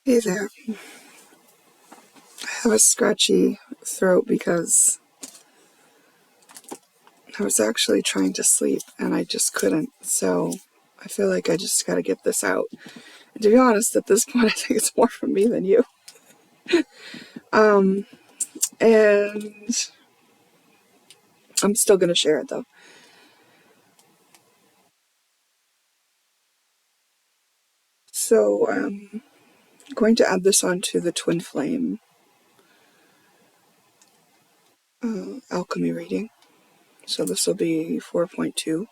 Hey there. I have a scratchy throat because I was actually trying to sleep and I just couldn't. So I feel like I just got to get this out. And to be honest, at this point, I think it's more from me than you. And I'm still going to share it though. So I'm going to add this onto the Twin Flame Alchemy reading. So this will be 4.2.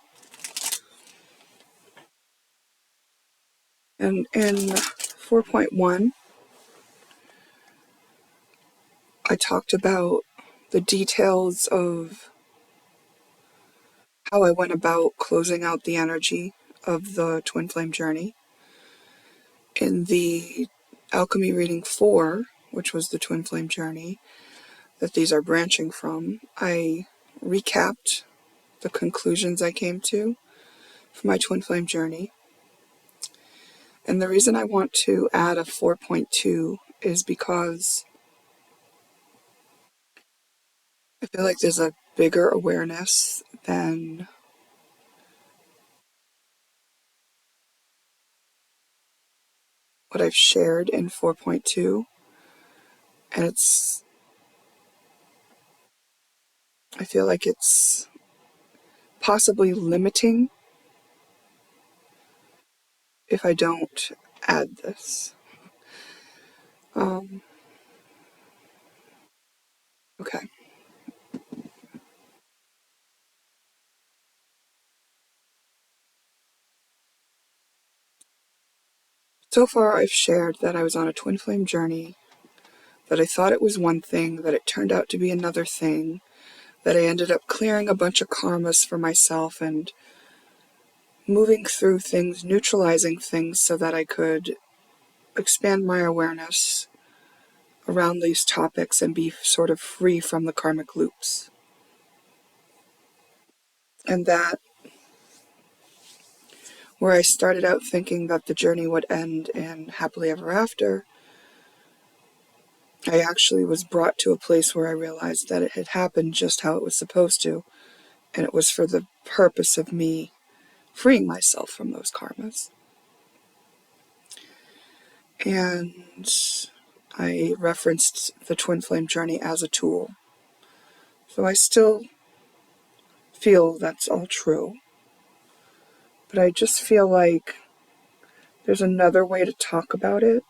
And in 4.1, I talked about the details of how I went about closing out the energy of the Twin Flame journey. In the Alchemy reading 4, which was the Twin Flame journey that these are branching from, I recapped the conclusions I came to for my Twin Flame journey. And the reason I want to add a 4.2 is because I feel like there's a bigger awareness than what I've shared in 4.2. And I feel like it's possibly limiting if I don't add this. Okay. So far, I've shared that I was on a twin flame journey, that I thought it was one thing, that it turned out to be another thing, that I ended up clearing a bunch of karmas for myself and moving through things, neutralizing things so that I could expand my awareness around these topics and be sort of free from the karmic loops. And that where I started out thinking that the journey would end in happily ever after, I actually was brought to a place where I realized that it had happened just how it was supposed to, and it was for the purpose of me freeing myself from those karmas. And I referenced the twin flame journey as a tool. So I still feel that's all true. But I just feel like there's another way to talk about it,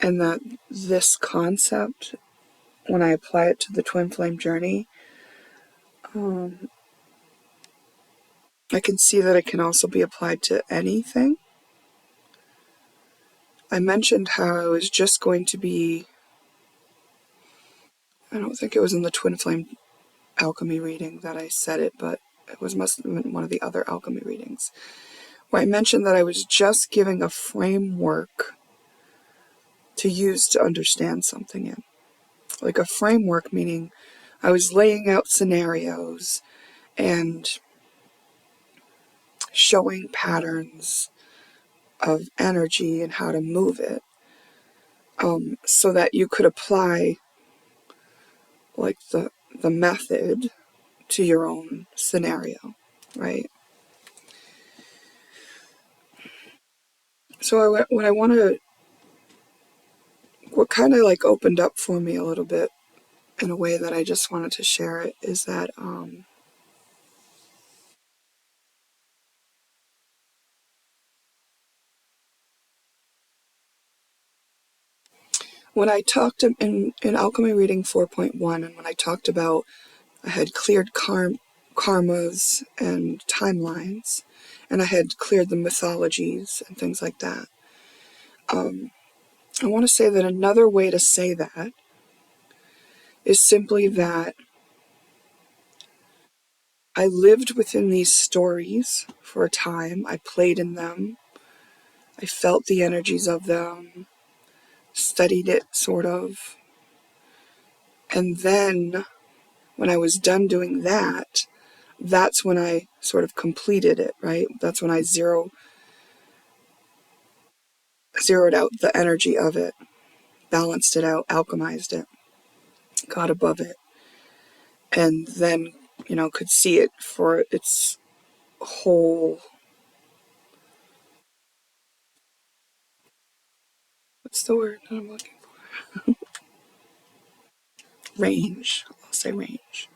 and that this concept, when I apply it to the twin flame journey, I can see that it can also be applied to anything. I mentioned how I was just going to be, I don't think it was in the twin flame alchemy reading that I said it, but must have been one of the other alchemy readings, where I mentioned that I was just giving a framework to use to understand something in. Like a framework meaning I was laying out scenarios and showing patterns of energy and how to move it, so that you could apply like the method to your own scenario, right? So what kind of like opened up for me a little bit in a way that I just wanted to share it is that when I talked in Alchemy Reading 4.1, and when I talked about I had cleared karmas and timelines, and I had cleared the mythologies and things like that, I want to say that another way to say that is simply that I lived within these stories for a time. I played in them. I felt the energies of them, studied it sort of. And then when I was done doing that, that's when I sort of completed it, right? That's when I zeroed out the energy of it, balanced it out, alchemized it, got above it, and then, could see it for its whole, what's the word that I'm looking for? Range. I'll say range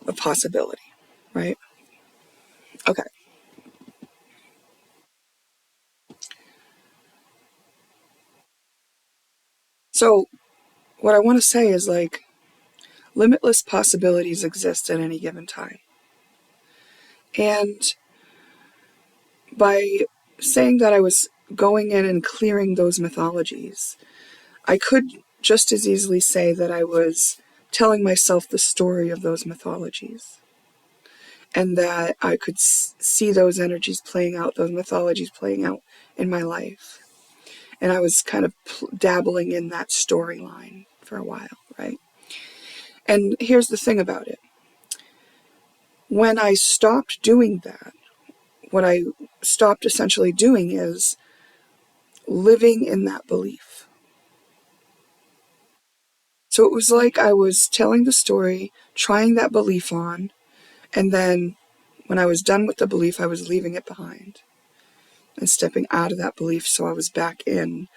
of possibility, right? Okay. So what I want to say is, like, limitless possibilities exist at any given time. And by saying that I was going in and clearing those mythologies, I could just as easily say that I was telling myself the story of those mythologies, and that I could see those energies playing out, those mythologies playing out in my life. And I was kind of dabbling in that storyline for a while, right? And here's the thing about it. When I stopped doing that, what I stopped essentially doing is living in that belief. So it was like I was telling the story, trying that belief on, and then when I was done with the belief, I was leaving it behind and stepping out of that belief, so I was back in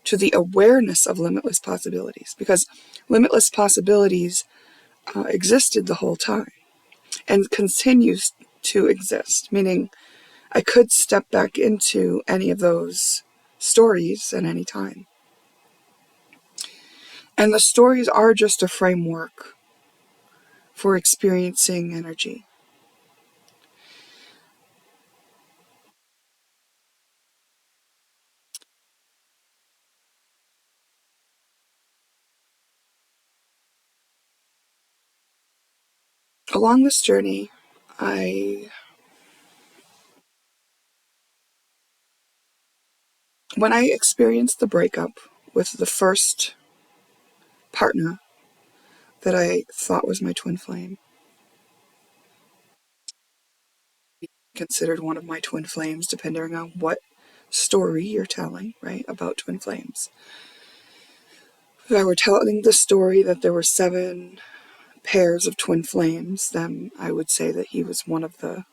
to the awareness of limitless possibilities, because limitless possibilities existed the whole time and continues to exist, meaning I could step back into any of those stories at any time. And the stories are just a framework for experiencing energy. Along this journey, when I experienced the breakup with the first partner that I thought was my twin flame, considered one of my twin flames, depending on what story you're telling, right, about twin flames. If I were telling the story that there were 7 pairs of twin flames, then I would say that he was one of them,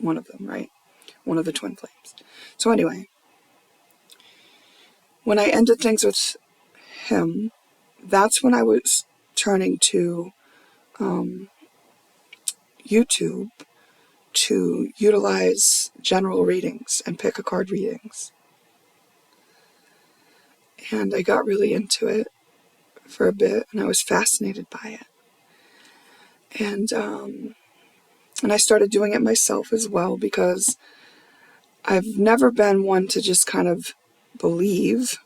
right? One of the twin flames. So anyway, when I ended things with him, that's when I was turning to YouTube to utilize general readings and pick a card readings. And I got really into it for a bit, and I was fascinated by it. And I started doing it myself as well, because I've never been one to just kind of believe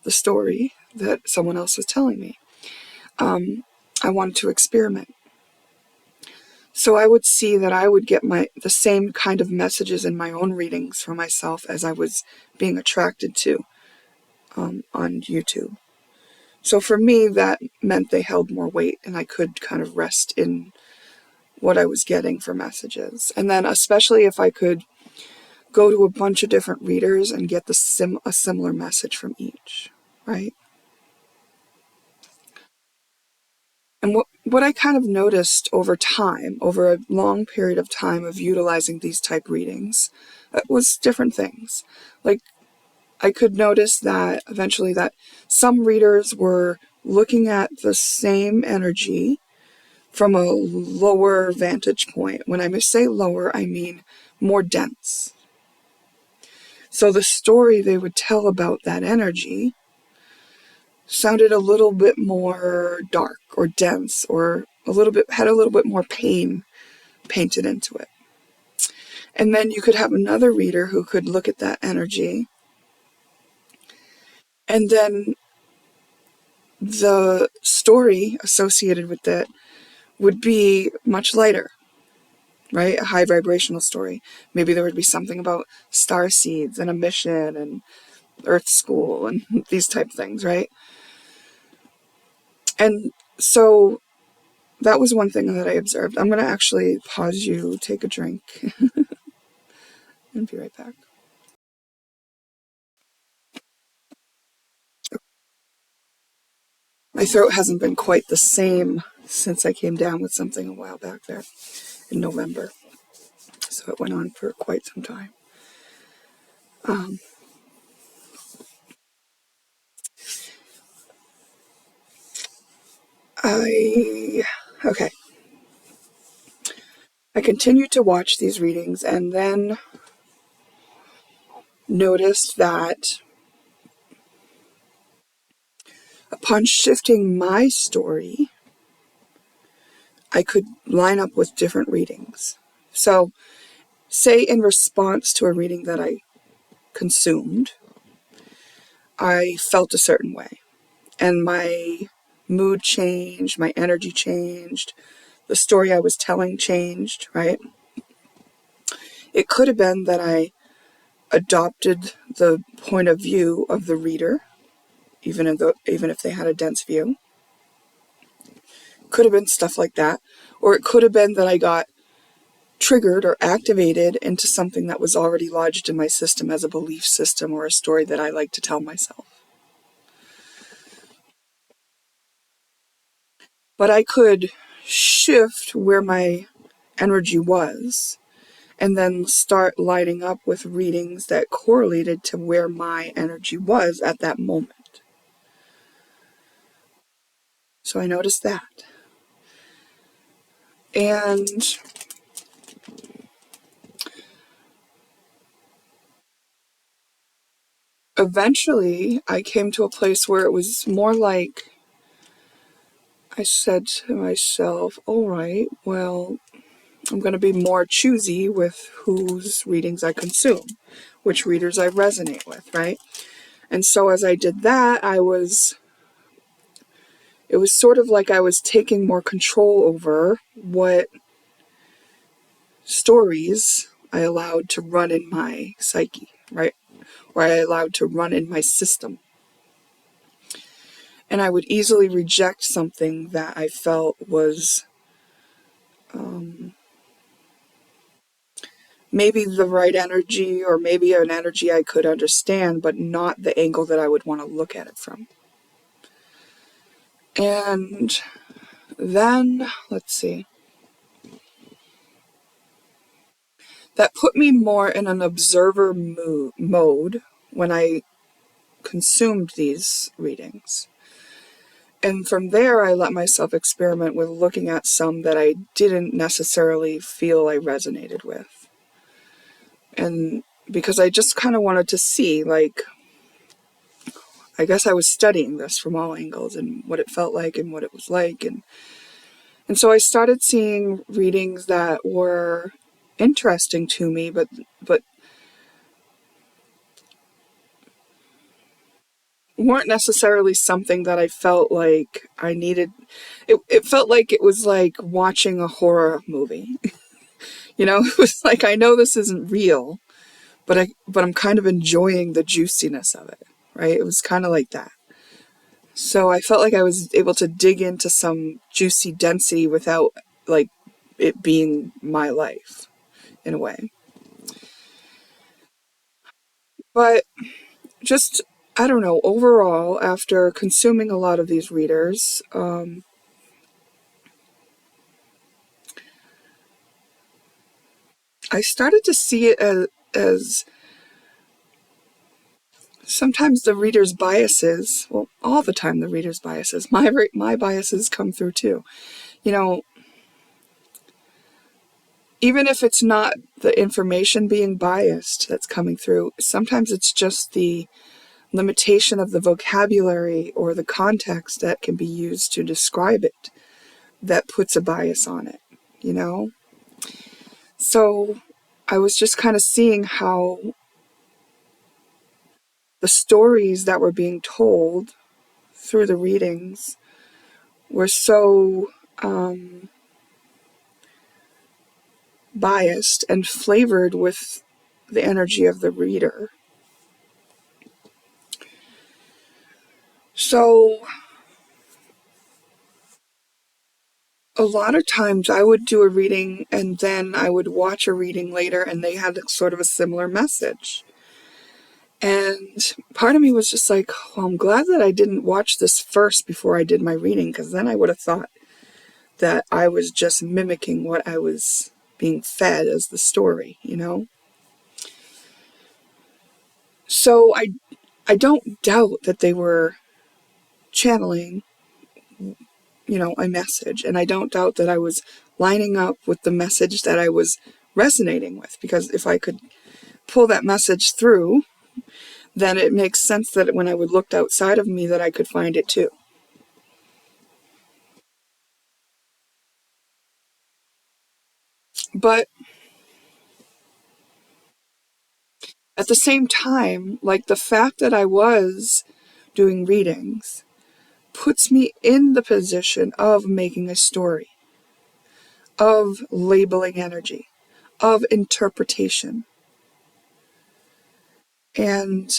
the story that someone else was telling me. I wanted to experiment. So I would see that I would get the same kind of messages in my own readings for myself as I was being attracted to on YouTube. So for me, that meant they held more weight, and I could kind of rest in what I was getting for messages. And then especially if I could go to a bunch of different readers and get a similar message from each, right? And what I kind of noticed over time, over a long period of time of utilizing these type readings, was different things. Like, I could notice that eventually that some readers were looking at the same energy from a lower vantage point. When I say lower, I mean more dense. So the story they would tell about that energy sounded a little bit more dark or dense, or had a little bit more pain painted into it. And then you could have another reader who could look at that energy, and then the story associated with it would be much lighter, right? A high vibrational story. Maybe there would be something about star seeds and a mission and Earth School and these type things, right? And so that was one thing that I observed. I'm going to actually pause you, take a drink, and be right back. My throat hasn't been quite the same since I came down with something a while back there in November. So it went on for quite some time. Okay. I continued to watch these readings and then noticed that upon shifting my story, I could line up with different readings. So, say in response to a reading that I consumed, I felt a certain way. And my mood changed, my energy changed, the story I was telling changed, right? It could have been that I adopted the point of view of the reader, even if they had a dense view. Could have been stuff like that. Or it could have been that I got triggered or activated into something that was already lodged in my system as a belief system or a story that I like to tell myself. But I could shift where my energy was and then start lighting up with readings that correlated to where my energy was at that moment. So I noticed that. And eventually I came to a place where it was more like I said to myself, all right, well, I'm going to be more choosy with whose readings I consume, which readers I resonate with, right? And so as I did that, it was sort of like I was taking more control over what stories I allowed to run in my psyche, right? Or I allowed to run in my system. And I would easily reject something that I felt was maybe the right energy or maybe an energy I could understand, but not the angle that I would want to look at it from. And then, let's see, that put me more in an observer mode when I consumed these readings. And from there, I let myself experiment with looking at some that I didn't necessarily feel I resonated with. And because I just kind of wanted to see, like, I guess I was studying this from all angles and what it felt like and what it was like. And so I started seeing readings that were interesting to me, but weren't necessarily something that I felt like I needed. It felt like it was like watching a horror movie. It was like, I know this isn't real, but I'm kind of enjoying the juiciness of it, right? It was kind of like that. So I felt like I was able to dig into some juicy density without, like, it being my life, in a way. But just, I don't know, overall, after consuming a lot of these readers, I started to see it as sometimes the reader's biases, well, all the time the reader's biases, my biases come through too. You know, even if it's not the information being biased that's coming through, sometimes it's just the limitation of the vocabulary or the context that can be used to describe it that puts a bias on it, you know? So I was just kind of seeing how the stories that were being told through the readings were so biased and flavored with the energy of the reader. So a lot of times I would do a reading and then I would watch a reading later and they had sort of a similar message. And part of me was just like, well, I'm glad that I didn't watch this first before I did my reading, because then I would have thought that I was just mimicking what I was being fed as the story, you know? So I don't doubt that they were channeling, you know, a message. And I don't doubt that I was lining up with the message that I was resonating with. Because if I could pull that message through, then it makes sense that when I would look outside of me that I could find it too. But at the same time, like the fact that I was doing readings puts me in the position of making a story, of labeling energy, of interpretation. And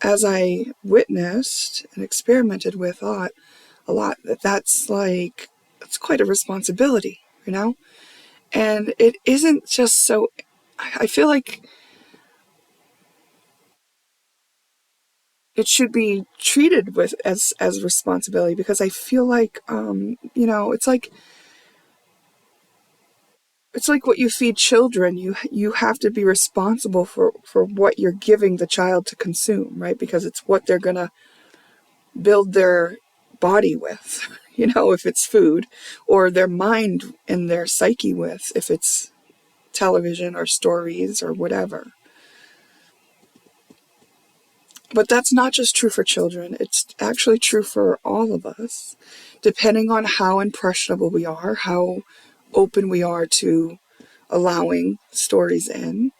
as I witnessed and experimented with a lot, that's like, it's quite a responsibility, you know? And it isn't just so, I feel like it should be treated with as responsibility, because I feel like, you know, it's like what you feed children. You have to be responsible for what you're giving the child to consume, right? Because it's what they're gonna build their body with, you know, if it's food, or their mind and their psyche with, if it's television or stories or whatever. But that's not just true for children, it's actually true for all of us, depending on how impressionable we are, how open we are to allowing stories in,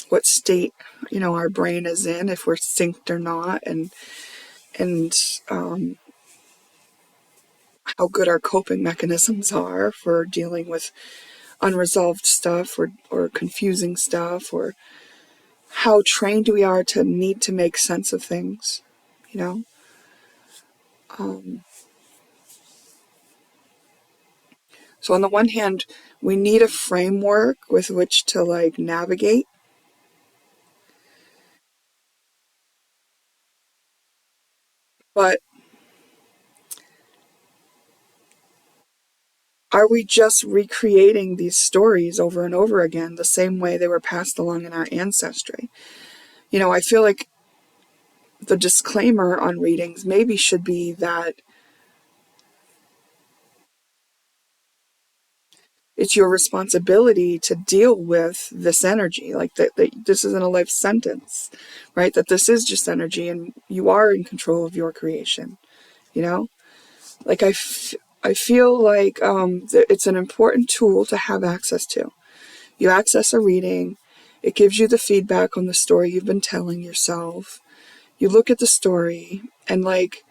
what state, you know, our brain is in, if we're synced or not, and how good our coping mechanisms are for dealing with unresolved stuff, or confusing stuff, or how trained we are to need to make sense of things, you know. So on the one hand, we need a framework with which to like navigate, but are we just recreating these stories over and over again the same way they were passed along in our ancestry? You know, I feel like the disclaimer on readings maybe should be that it's your responsibility to deal with this energy, like that this isn't a life sentence, right? That this is just energy and you are in control of your creation, you know? Like I feel like it's an important tool to have access to. You access a reading, it gives you the feedback on the story you've been telling yourself. You look at the story, and like,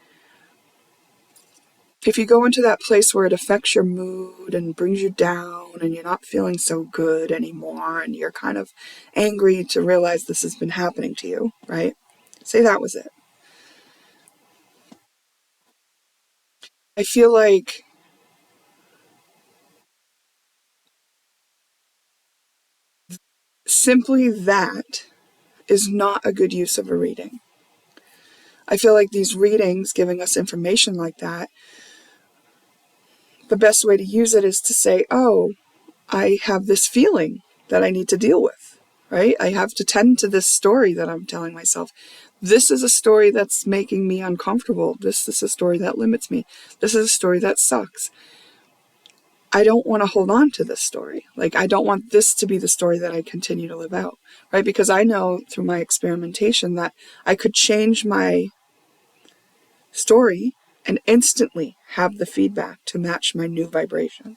if you go into that place where it affects your mood and brings you down and you're not feeling so good anymore and you're kind of angry to realize this has been happening to you, right? Say that was it. I feel like simply that is not a good use of a reading. I feel like these readings giving us information like that, the best way to use it is to say, oh, I have this feeling that I need to deal with, right? I have to tend to this story that I'm telling myself. This is a story that's making me uncomfortable. This is a story that limits me. This is a story that sucks. I don't want to hold on to this story. Like, I don't want this to be the story that I continue to live out, right? Because I know through my experimentation that I could change my story and instantly have the feedback to match my new vibration,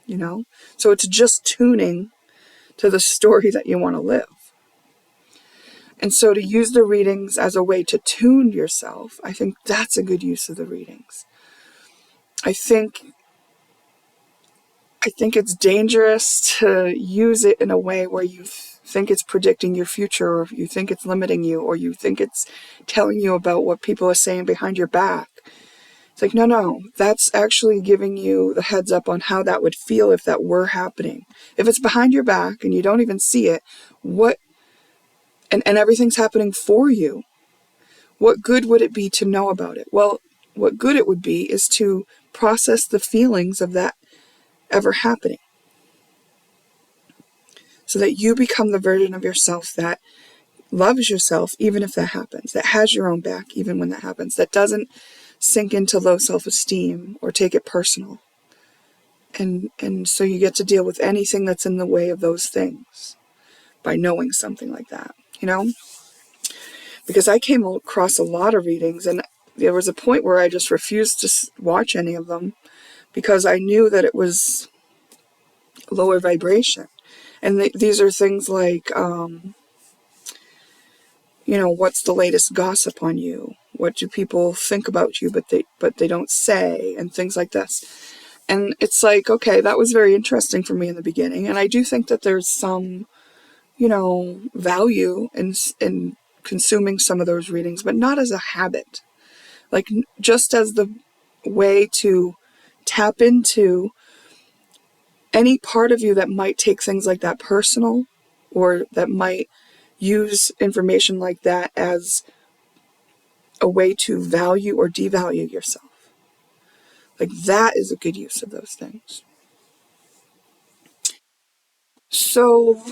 you know? So it's just tuning to the story that you want to live. And so to use the readings as a way to tune yourself, I think that's a good use of the readings. I think it's dangerous to use it in a way where you think it's predicting your future, or you think it's limiting you, or you think it's telling you about what people are saying behind your back. It's like, no, that's actually giving you the heads up on how that would feel if that were happening. If it's behind your back and you don't even see it, and everything's happening for you, what good would it be to know about it? Well, what good it would be is to process the feelings of that ever happening, so that you become the version of yourself that loves yourself even if that happens, that has your own back even when that happens, that doesn't sink into low self-esteem or take it personal. And so you get to deal with anything that's in the way of those things by knowing something like that, you know? Because I came across a lot of readings, and there was a point where I just refused to watch any of them because I knew that it was lower vibration. And these are things like, what's the latest gossip on you? What do people think about you, but they don't say, and things like this. And it's like, okay, that was very interesting for me in the beginning. And I do think that there's some, value in consuming some of those readings, but not as a habit. Like, just as the way to tap into any part of you that might take things like that personal, or that might use information like that as a way to value or devalue yourself. Like, that is a good use of those things. So,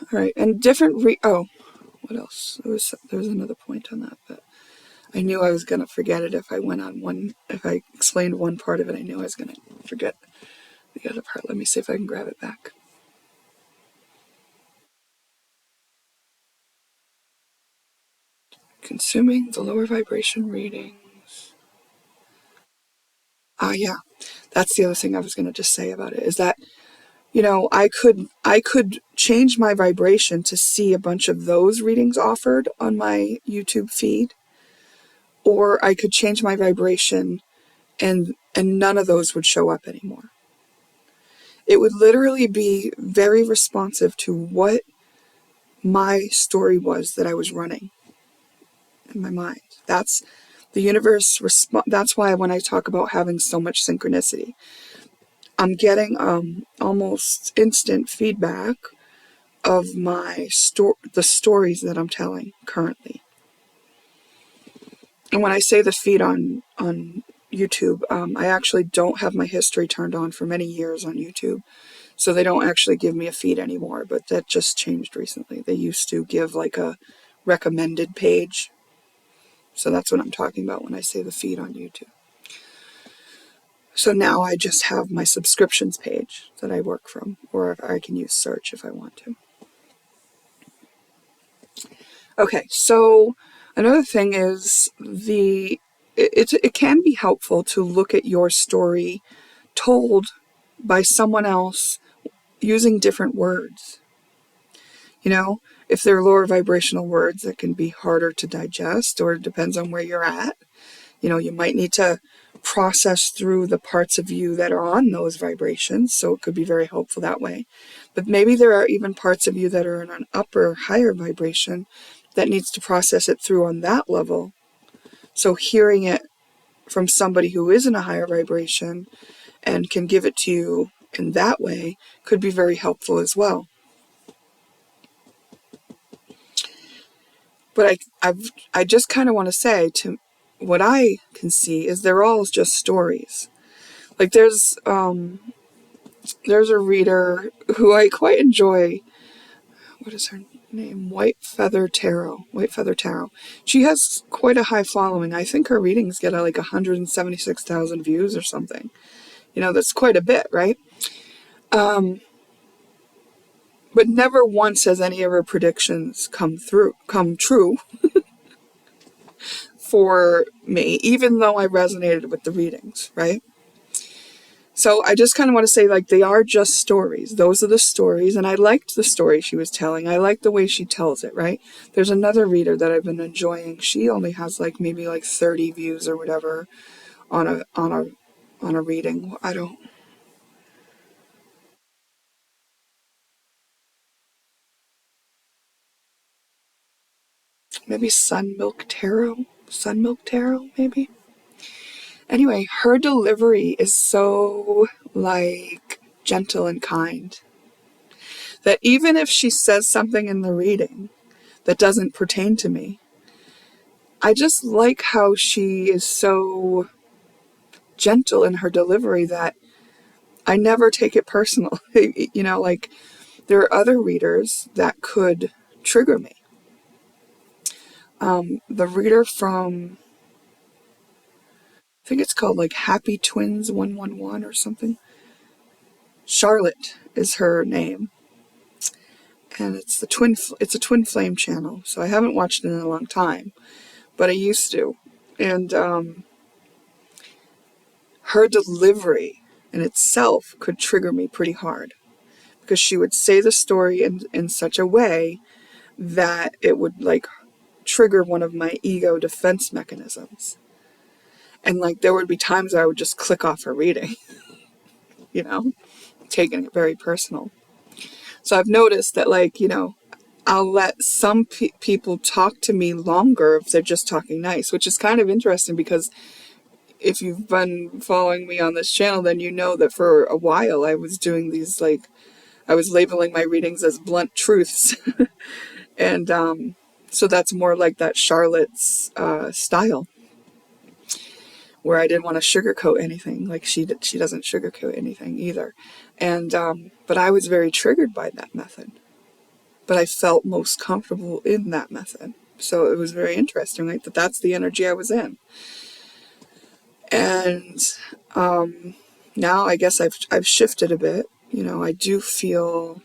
all right, and different what else? There was another point on that, but I knew I was going to forget it if I explained one part of it. I knew I was going to forget the other part. Let me see if I can grab it back. Consuming the lower vibration readings. Yeah, that's the other thing I was going to just say about it, is that, I could change my vibration to see a bunch of those readings offered on my YouTube feed, or I could change my vibration and none of those would show up anymore. It would literally be very responsive to what my story was that I was running in my mind. That's the universe. That's why when I talk about having so much synchronicity, I'm getting almost instant feedback of the stories that I'm telling currently. And when I say the feed on YouTube, I actually don't have my history turned on for many years on YouTube. So they don't actually give me a feed anymore, but that just changed recently. They used to give like a recommended page. So that's what I'm talking about when I say the feed on YouTube. So now I just have my subscriptions page that I work from, or I can use search if I want to. Okay, so another thing is it can be helpful to look at your story told by someone else using different words. If they're lower vibrational words, that can be harder to digest, or it depends on where you're at. You might need to process through the parts of you that are on those vibrations, so it could be very helpful that way. But maybe there are even parts of you that are in an upper, higher vibration that needs to process it through on that level. So hearing it from somebody who is in a higher vibration and can give it to you in that way could be very helpful as well. But I just kind of want to say, to what I can see is they're all just stories. Like there's a reader who I quite enjoy. What is her name? White Feather Tarot. She has quite a high following. I think her readings get like 176,000 views or something. That's quite a bit, right? But never once has any of her predictions come true for me, even though I resonated with the readings, right? So I just kind of want to say, like, they are just stories. Those are the stories, and I liked the story she was telling. I like the way she tells it, right? There's another reader that I've been enjoying. She only has maybe 30 views or whatever on a reading. Maybe Sunmilk Tarot, maybe. Anyway, her delivery is so, like, gentle and kind that even if she says something in the reading that doesn't pertain to me, I just like how she is so gentle in her delivery that I never take it personal. You know, like, there are other readers that could trigger me. The reader from, I think it's called like Happy Twins 111 or something. Charlotte is her name. And it's a twin flame channel. So I haven't watched it in a long time, but I used to. And her delivery in itself could trigger me pretty hard, because she would say the story in such a way that it would, like, trigger one of my ego defense mechanisms. And, like, there would be times I would just click off her reading, you know, taking it very personal. So I've noticed that, like, you know, I'll let some people talk to me longer if they're just talking nice, which is kind of interesting, because if you've been following me on this channel, then you know that for a while I was doing these, like, I was labeling my readings as blunt truths. And so that's more like that Charlotte's style, where I didn't want to sugarcoat anything. Like, she doesn't sugarcoat anything either. And but I was very triggered by that method. But I felt most comfortable in that method. So it was very interesting, right? That's the energy I was in. And now I guess I've shifted a bit. You know, I do feel,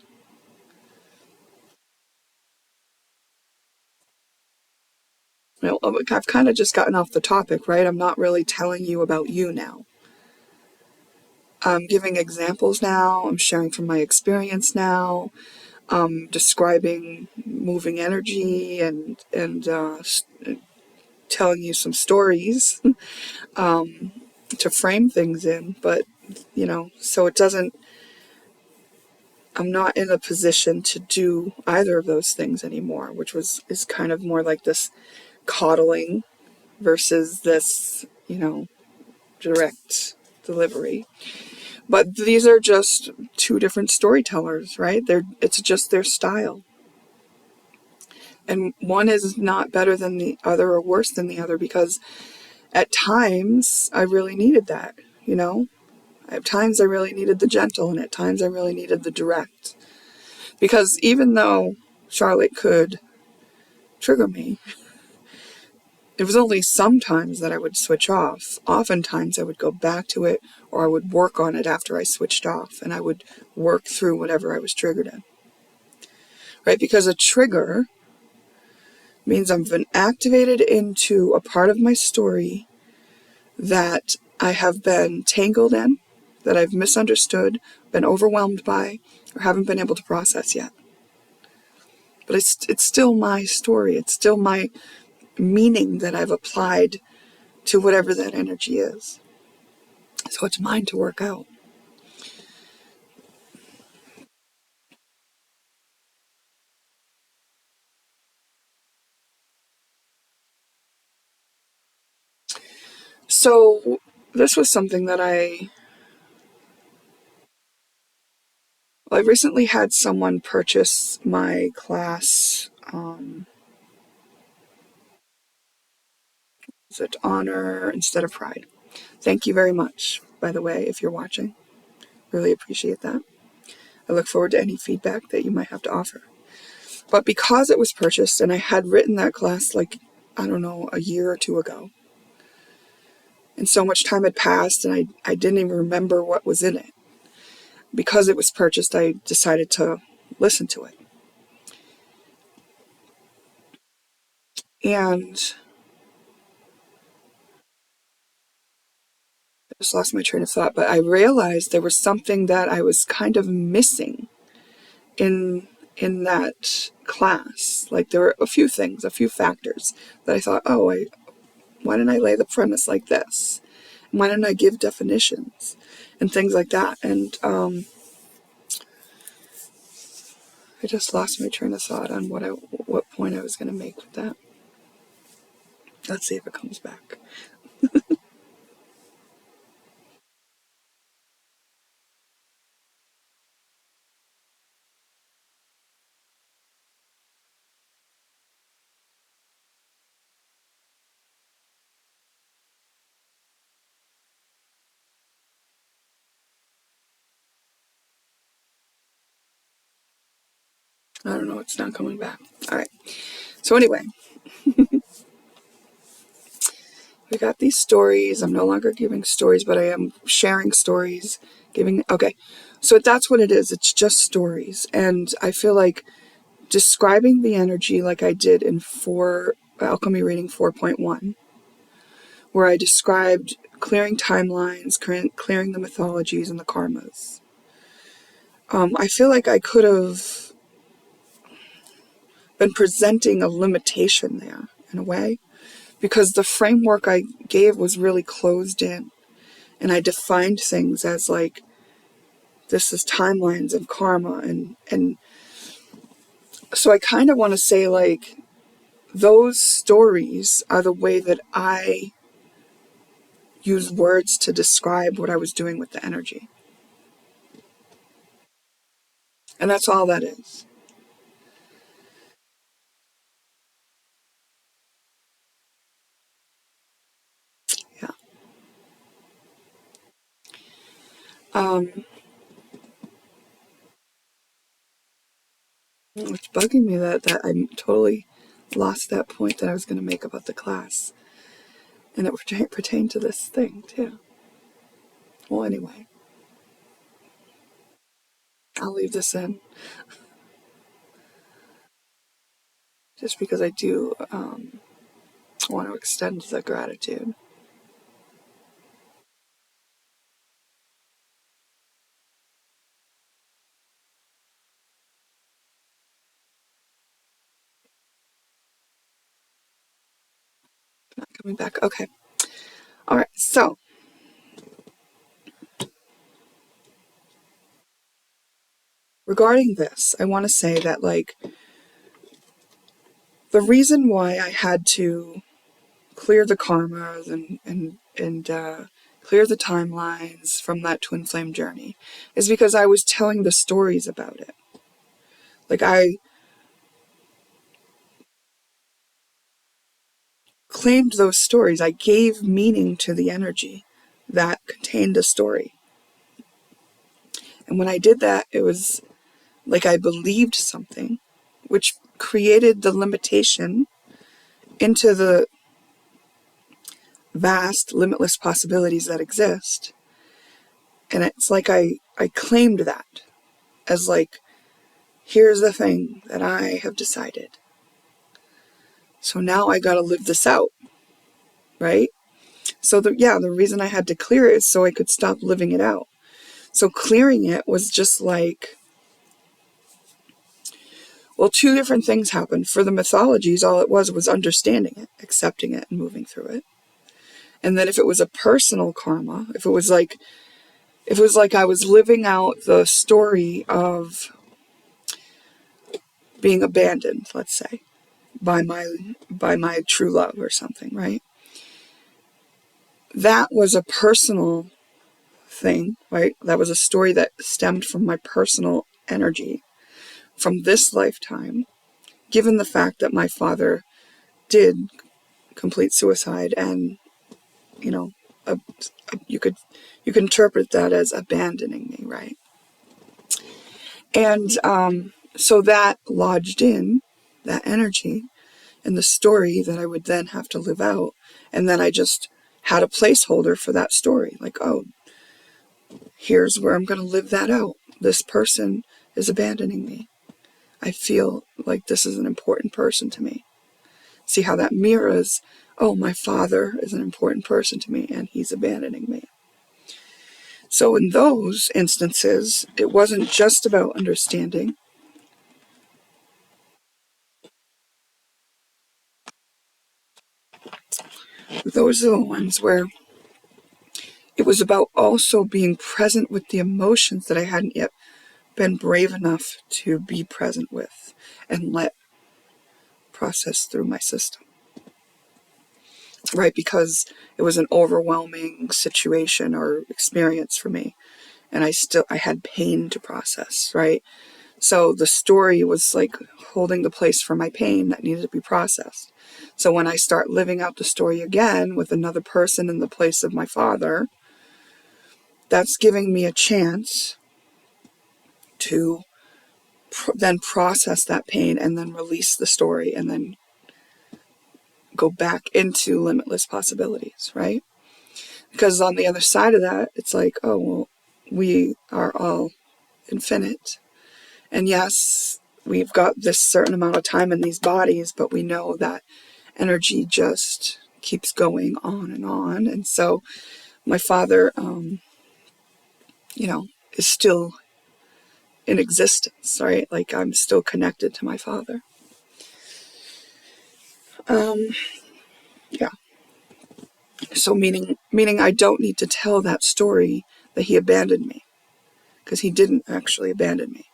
you know, I've kind of just gotten off the topic, right? I'm not really telling you about you now. I'm giving examples now. I'm sharing from my experience now. Describing moving energy and telling you some stories to frame things in. But, you know, so it doesn't, I'm not in a position to do either of those things anymore, which is kind of more like this coddling versus this, you know, direct delivery. But these are just two different storytellers, right? It's just their style. And one is not better than the other or worse than the other, because at times I really needed that, you know? At times I really needed the gentle, and at times I really needed the direct. Because even though Charlotte could trigger me, it was only sometimes that I would switch off. Oftentimes I would go back to it, or I would work on it after I switched off, and I would work through whatever I was triggered in. Right? Because a trigger means I've been activated into a part of my story that I have been tangled in, that I've misunderstood, been overwhelmed by, or haven't been able to process yet. But it's still my story. It's still my meaning that I've applied to whatever that energy is. So it's mine to work out. So this was something that I recently had someone purchase my class. Is it Honor Instead of Pride? Thank you very much, by the way, if you're watching. Really appreciate that. I look forward to any feedback that you might have to offer. But because it was purchased, and I had written that class, like, I don't know, a year or two ago, and so much time had passed, and I didn't even remember what was in it. Because it was purchased, I decided to listen to it. And I just lost my train of thought, but I realized there was something that I was kind of missing in that class. Like, there were a few things, a few factors that I thought, why didn't I lay the premise like this? Why didn't I give definitions and things like that? And I just lost my train of thought on what point I was going to make with that. Let's see if it comes back. I don't know, it's not coming back. All right. So anyway, we got these stories. I'm no longer giving stories, but I am sharing stories, okay. So that's what it is. It's just stories. And I feel like describing the energy like I did in Alchemy Reading 4.1, where I described clearing timelines, clearing the mythologies and the karmas. I feel like I could have been presenting a limitation there in a way, because the framework I gave was really closed in, and I defined things as like, this is timelines and karma, and so I kind of want to say like, those stories are the way that I use words to describe what I was doing with the energy. And that's all that is. Yeah. It's bugging me that I totally lost that point that I was going to make about the class. And it pertained to this thing, too. Well, anyway, I'll leave this in just because I do want to extend the gratitude. Not coming back. Okay. All right. So, regarding this, I want to say that, like, the reason why I had to clear the karmas and clear the timelines from that twin flame journey is because I was telling the stories about it. Like, I claimed those stories. I gave meaning to the energy that contained a story. And when I did that, it was like I believed something, which created the limitation into the vast, limitless possibilities that exist. And it's like I claimed that as like, here's the thing that I have decided. So now I got to live this out, right? So the reason I had to clear it is so I could stop living it out. So clearing it was just like, well, two different things happened. For the mythologies, all it was understanding it, accepting it, and moving through it. And then if it was a personal karma, if it was like I was living out the story of being abandoned, let's say, by my true love or something, right? That was a personal thing, right? That was a story that stemmed from my personal energy from this lifetime, given the fact that my father did complete suicide, and you know, you could interpret that as abandoning me, right? And so that lodged in that energy and the story that I would then have to live out. And then I just had a placeholder for that story. Like, oh, here's where I'm going to live that out. This person is abandoning me. I feel like this is an important person to me. See how that mirrors, oh, my father is an important person to me and he's abandoning me. So in those instances, it wasn't just about understanding. Those are the ones where it was about also being present with the emotions that I hadn't yet been brave enough to be present with and let process through my system. Right? Because it was an overwhelming situation or experience for me. And I had pain to process, right? So the story was like holding the place for my pain that needed to be processed. So when I start living out the story again with another person in the place of my father, that's giving me a chance to then process that pain and then release the story and then go back into limitless possibilities, right? Because on the other side of that, it's like, oh, well, we are all infinite. And yes, we've got this certain amount of time in these bodies, but we know that energy just keeps going on and on. And so my father, is still in existence, right? Like I'm still connected to my father. Yeah. So meaning I don't need to tell that story that he abandoned me, because he didn't actually abandon me.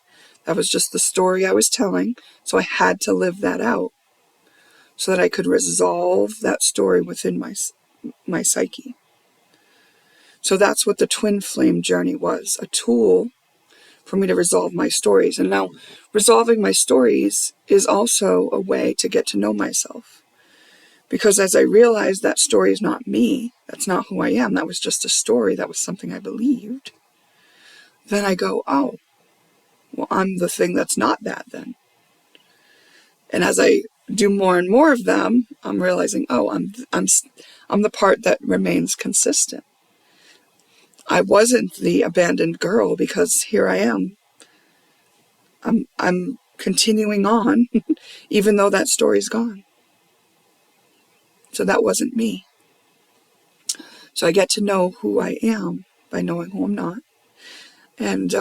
That was just the story I was telling. So I had to live that out so that I could resolve that story within my psyche. So that's what the twin flame journey was, a tool for me to resolve my stories. And now resolving my stories is also a way to get to know myself. Because as I realized that story is not me, that's not who I am, that was just a story, that was something I believed, then I go, oh, well, I'm the thing that's not that then. And as I do more and more of them, I'm realizing, oh, I'm the part that remains consistent. I wasn't the abandoned girl, because here I am. I'm continuing on, even though that story's gone. So that wasn't me. So I get to know who I am by knowing who I'm not. And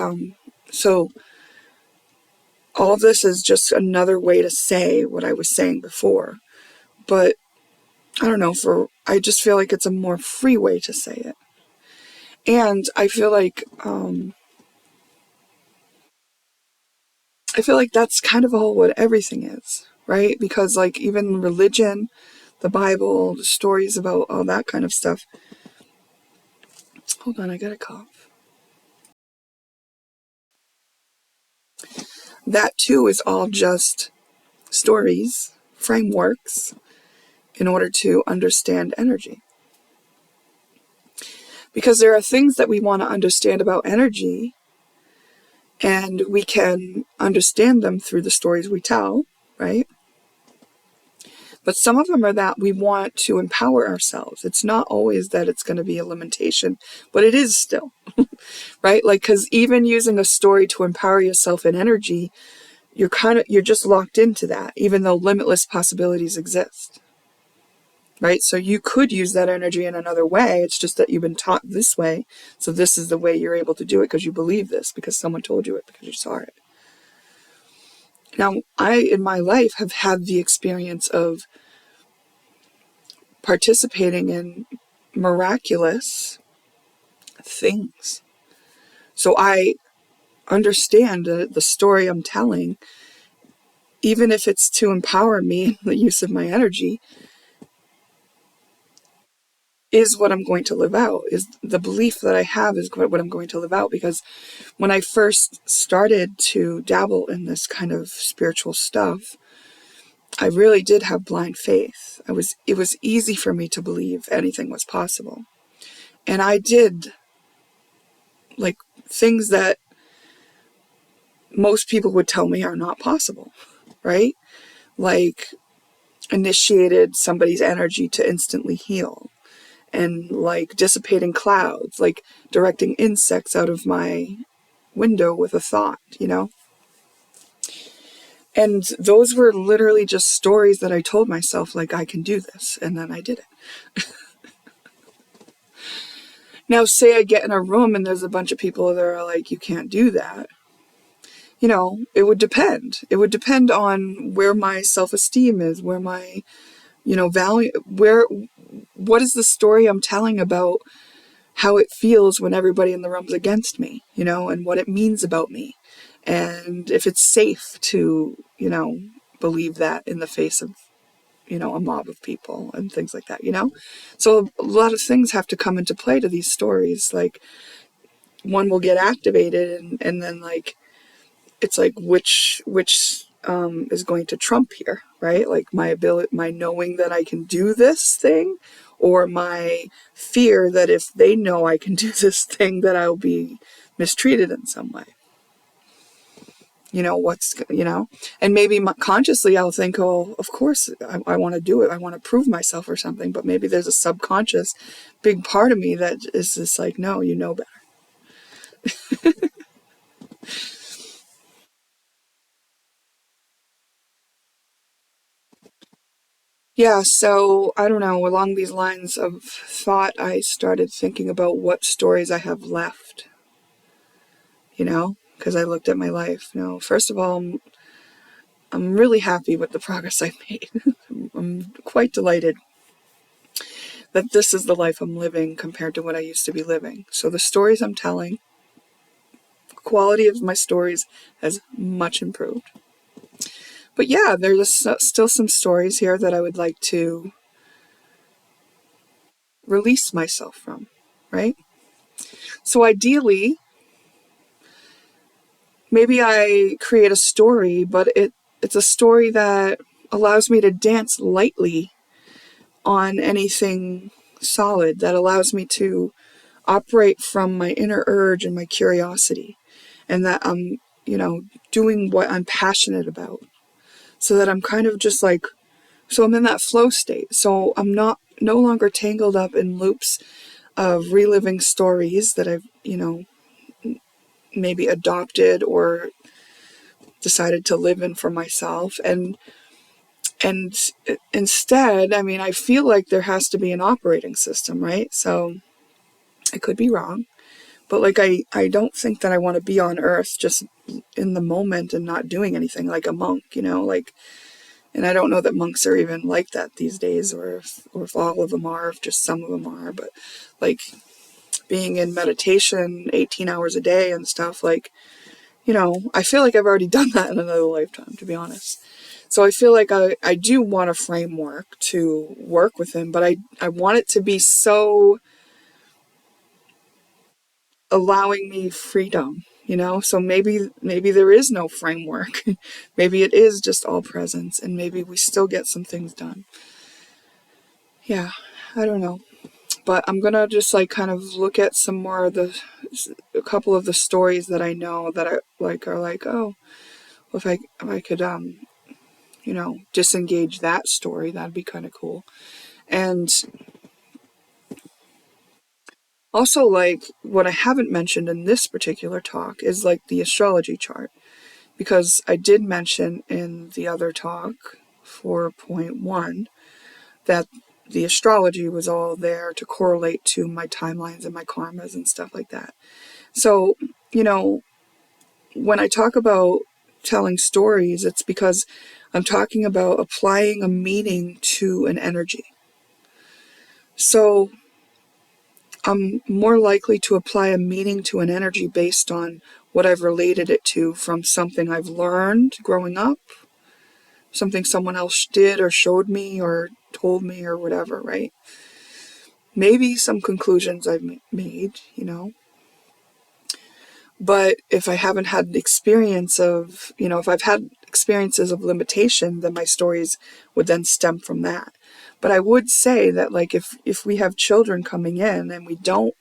so all of this is just another way to say what I was saying before. But I don't know, I just feel like it's a more free way to say it. And I feel like that's kind of all what everything is, right? Because like even religion, the Bible, the stories about all that kind of stuff. Hold on, I got a cough. That too is all just stories, frameworks, in order to understand energy. Because there are things that we want to understand about energy, and we can understand them through the stories we tell, right? But some of them are that we want to empower ourselves. It's not always that it's going to be a limitation, but it is still, right? Like, because even using a story to empower yourself in energy, you're just locked into that, even though limitless possibilities exist, right? So you could use that energy in another way. It's just that you've been taught this way. So this is the way you're able to do it, because you believe this, because someone told you it, because you saw it. Now, I, in my life, have had the experience of participating in miraculous things. So I understand the story I'm telling, even if it's to empower me in the use of my energy, is what I'm going to live out, is the belief that I have is what I'm going to live out. Because when I first started to dabble in this kind of spiritual stuff, I really did have blind faith. It was easy for me to believe anything was possible. And I did like things that most people would tell me are not possible, right? Like initiated somebody's energy to instantly heal, and like dissipating clouds, like directing insects out of my window with a thought, And those were literally just stories that I told myself, like, I can do this, and then I did it. Now, say I get in a room and there's a bunch of people that are like, you can't do that. It would depend. It would depend on where my self-esteem is, where my, value, what is the story I'm telling about how it feels when everybody in the room's against me, and what it means about me. And if it's safe to, believe that in the face of, a mob of people and things like that, So a lot of things have to come into play to these stories. Like one will get activated and then like, it's like which is going to trump here, right? Like my ability, my knowing that I can do this thing, or my fear that if they know I can do this thing, that I'll be mistreated in some way. and maybe consciously I'll think, oh, of course I want to do it. I want to prove myself or something. But maybe there's a subconscious big part of me that is just like, no, you know better. Yeah, so I don't know, along these lines of thought, I started thinking about what stories I have left, because I looked at my life. First of all, I'm really happy with the progress I've made. I'm quite delighted that this is the life I'm living compared to what I used to be living. So the stories I'm telling, quality of my stories has much improved. But yeah, there's still some stories here that I would like to release myself from, right? So ideally, maybe I create a story, but it's a story that allows me to dance lightly on anything solid, that allows me to operate from my inner urge and my curiosity, and that I'm, doing what I'm passionate about, so that I'm kind of just like, so I'm in that flow state. So I'm no longer tangled up in loops of reliving stories that I've, maybe adopted or decided to live in for myself. And instead, I mean, I feel like there has to be an operating system, right? So I could be wrong, but like I don't think that I want to be on earth just in the moment and not doing anything like a monk, like, and I don't know that monks are even like that these days, or if all of them are, if just some of them are, but like being in meditation 18 hours a day and stuff, like, I feel like I've already done that in another lifetime, to be honest. So I feel like I do want a framework to work within, but I want it to be so allowing me freedom, So maybe there is no framework. Maybe it is just all presence, and maybe we still get some things done. Yeah, I don't know. But I'm gonna just like kind of look at some more of a couple of the stories that I know that I like are like, oh, well, if I could disengage that story, that'd be kind of cool. And also, like, what I haven't mentioned in this particular talk is like the astrology chart, because I did mention in the other talk, 4.1, that the astrology was all there to correlate to my timelines and my karmas and stuff like that. So, when I talk about telling stories, it's because I'm talking about applying a meaning to an energy. So I'm more likely to apply a meaning to an energy based on what I've related it to from something I've learned growing up, something someone else did or showed me or told me or whatever, right? Maybe some conclusions I've made, But if I haven't had the experience of, if I've had experiences of limitation, then my stories would then stem from that. But I would say that, like, if we have children coming in and we don't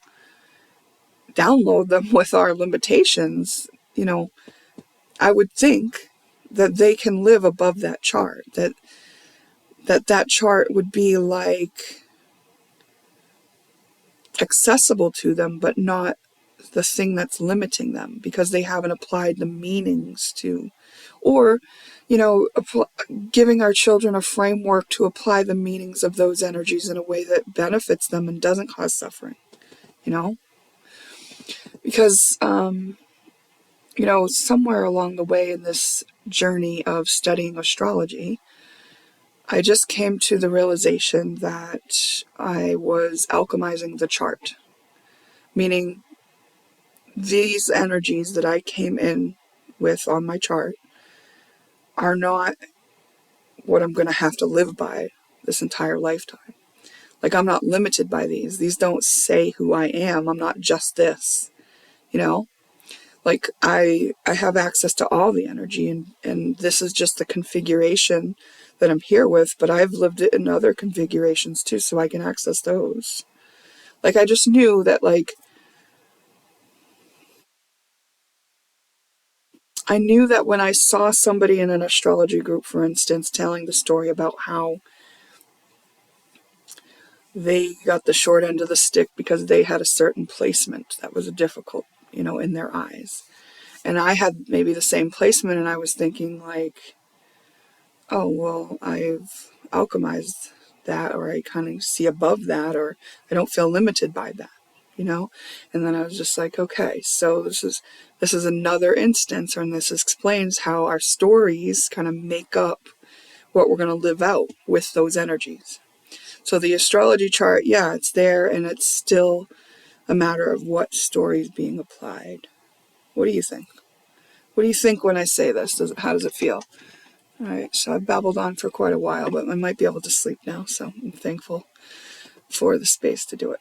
download them with our limitations, I would think that they can live above that chart, that chart would be like accessible to them, but not the thing that's limiting them, because they haven't applied the meanings to, or, giving our children a framework to apply the meanings of those energies in a way that benefits them and doesn't cause suffering, because, somewhere along the way in this journey of studying astrology, I just came to the realization that I was alchemizing the chart, meaning these energies that I came in with on my chart are not what I'm going to have to live by this entire lifetime. Like, I'm not limited by these. These don't say who I am. I'm not just this, you know? Like, I have access to all the energy, and this is just the configuration that I'm here with, but I've lived it in other configurations too, so I can access those. Like, I just knew that, like, I knew that when I saw somebody in an astrology group, for instance, telling the story about how they got the short end of the stick because they had a certain placement that was difficult, in their eyes. And I had maybe the same placement, and I was thinking like, oh, well, I've alchemized that, or I kind of see above that, or I don't feel limited by that, And then I was just like, okay, so this is another instance, and this explains how our stories kind of make up what we're going to live out with those energies. So the astrology chart, yeah, it's there, and it's still a matter of what story is being applied. What do you think? What do you think when I say this? How does it feel? All right, so I've babbled on for quite a while, but I might be able to sleep now, so I'm thankful for the space to do it.